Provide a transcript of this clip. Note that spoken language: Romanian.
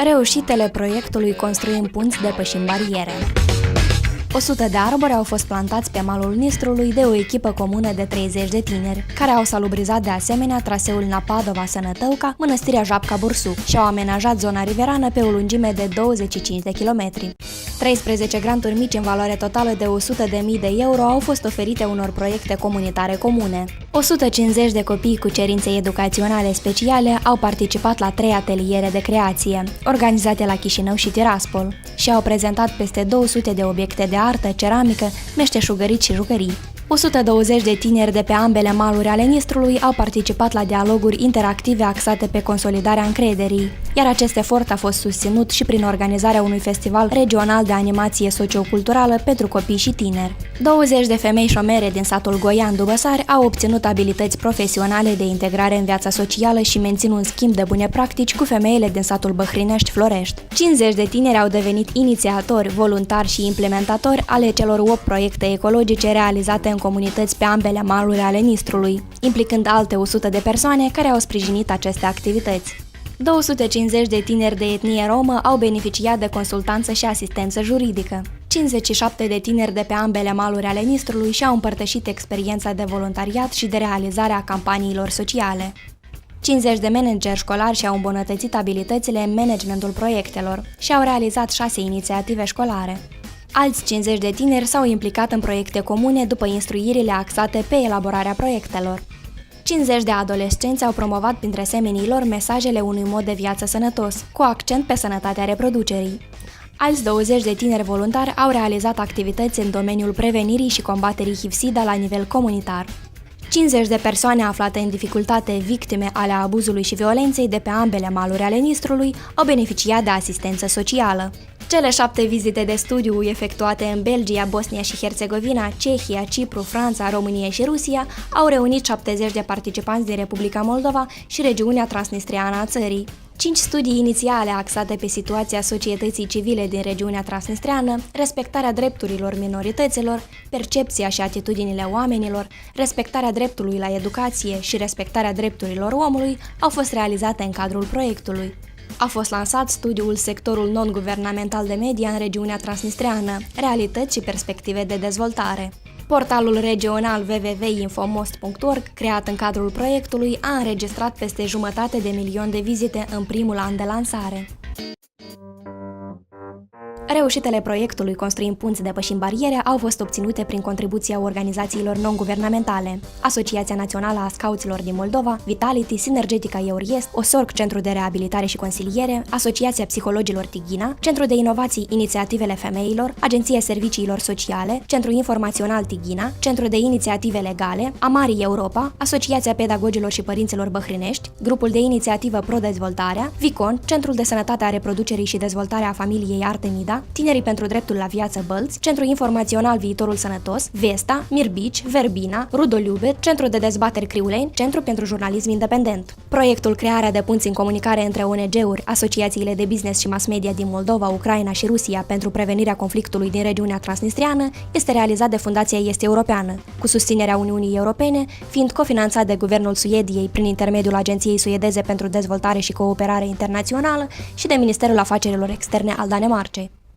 Reușitele proiectului Construim punți, depășim bariere. 100 de arbori au fost plantați pe malul Nistrului de o echipă comună de 30 de tineri, care au salubrizat de asemenea traseul Napadova-Sănătăuca, Mănăstirea Japca-Bursuc și au amenajat zona riverană pe o lungime de 25 de kilometri. 13 granturi mici în valoare totală de 100.000 de euro au fost oferite unor proiecte comunitare comune. 150 de copii cu cerințe educaționale speciale au participat la 3 ateliere de creație, organizate la Chișinău și Tiraspol, și au prezentat peste 200 de obiecte de artă, ceramică, meșteșugăriți și jucării. 120 de tineri de pe ambele maluri ale Nistrului au participat la dialoguri interactive axate pe consolidarea încrederii, iar acest efort a fost susținut și prin organizarea unui festival regional de animație socioculturală pentru copii și tineri. 20 de femei șomere din satul Goian Dubăsari au obținut abilități profesionale de integrare în viața socială și mențin un schimb de bune practici cu femeile din satul Băhrinești Florești. 50 de tineri au devenit inițiatori, voluntari și implementatori ale celor 8 proiecte ecologice realizate în comunități pe ambele maluri ale Nistrului, implicând alte 100 de persoane care au sprijinit aceste activități. 250 de tineri de etnie romă au beneficiat de consultanță și asistență juridică. 57 de tineri de pe ambele maluri ale Nistrului și-au împărtășit experiența de voluntariat și de realizare a campaniilor sociale. 50 de manageri școlari și-au îmbunătățit abilitățile în managementul proiectelor și au realizat 6 inițiative școlare. Alți 50 de tineri s-au implicat în proiecte comune după instruirile axate pe elaborarea proiectelor. 50 de adolescenți au promovat printre semenii lor mesajele unui mod de viață sănătos, cu accent pe sănătatea reproducerii. Alți 20 de tineri voluntari au realizat activități în domeniul prevenirii și combaterii HIV-SIDA la nivel comunitar. 50 de persoane aflate în dificultate, victime ale abuzului și violenței de pe ambele maluri ale Nistrului, au beneficiat de asistență socială. Cele 7 vizite de studiu efectuate în Belgia, Bosnia și Herțegovina, Cehia, Cipru, Franța, România și Rusia au reunit 70 de participanți din Republica Moldova și regiunea transnistriană a țării. 5 studii inițiale axate pe situația societății civile din regiunea transnistriană, respectarea drepturilor minorităților, percepția și atitudinile oamenilor, respectarea dreptului la educație și respectarea drepturilor omului au fost realizate în cadrul proiectului. A fost lansat studiul Sectorul non-guvernamental de media în regiunea transnistreană, realități și perspective de dezvoltare. Portalul regional www.infomost.org, creat în cadrul proiectului, a înregistrat peste 1,5 milion de vizite în primul an de lansare. Reușitele proiectului Construim punți, depășim bariere au fost obținute prin contribuția organizațiilor non-guvernamentale: Asociația Națională a Scauților din Moldova, Vitality, Sinergetica Euriest, OSORC, Centru de Reabilitare și Consiliere, Asociația Psihologilor Tighina, Centru de Inovații Inițiativele Femeilor, Agenția Serviciilor Sociale, Centru Informațional Tighina, Centru de Inițiative Legale, Amari Europa, Asociația Pedagogilor și Părinților Băhrinești, Grupul de Inițiativă Pro-Dezvoltarea, Vicon, Centrul de Sănătate a Reproducerii și Dezvoltarea Familiei Artemida, Tinerii pentru Dreptul la Viață Bălți, Centru Informațional Viitorul Sănătos, Vesta, Mirbici, Verbina, Rudoliube, Centru de Dezbateri Criuleni, Centru pentru Jurnalism Independent. Proiectul Crearea de punți în comunicare între ONG-uri, asociațiile de business și mass media din Moldova, Ucraina și Rusia pentru prevenirea conflictului din regiunea transnistriană este realizat de Fundația Este Europeană, cu susținerea Uniunii Europene, fiind cofinanțat de Guvernul Suediei prin intermediul Agenției Suedeze pentru Dezvoltare și Cooperare Internațională și de Ministerul Afacerilor Externe al Danemarcei.